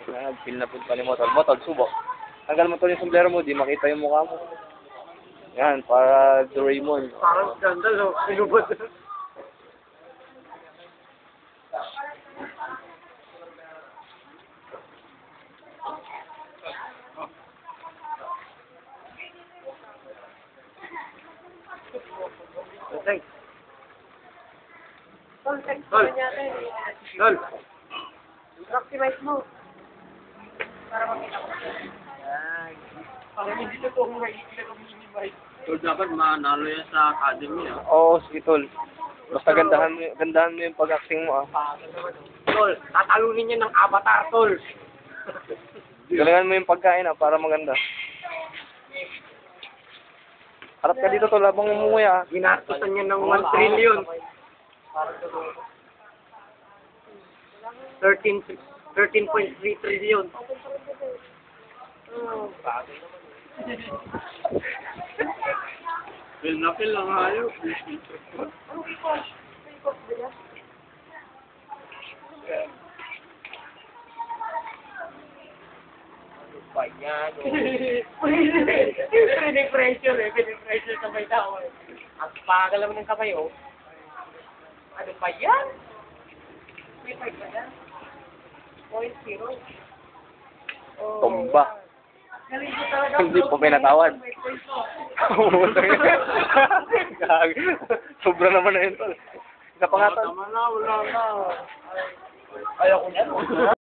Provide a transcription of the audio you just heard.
Nag-feel na po pa ni Motol. Motol, subo. Tanggal mo to yung sombrero mo, di makita yung mukha mo. Yan, para Doraemon. Parang skandal, no? Pinubot. Thanks. Tol, text Tol. mo niya tayo. Tol. Maximize mo. Para makita ko. Parang hindi na ito kung minimize. Tol, dapat manalo yan sa academy, ah. Oo, sige tol. Basta gandahan mo yung pag-acting mo, ah. Tol, tatalunin niya ng avatar, tol. Galingan mo yung pagkain, ah, para maganda. Harap ka dito tol, habang umuwi, ah. Ginastusan niya ng 1 trillion. 13.3 trillion. Feel na feel lang hayop. Pinipressure eh. Pinipressure kamay tao eh. Ang pagal naman ng kamay oh. Ano ba yan? May 5 ba yan? 0.0. Oh. Tumba. Galing ko talaga. Hindi po pinatawad. Sobra naman na yun tol. Isa pa nga tol. Wala na. Ayaw ko yan.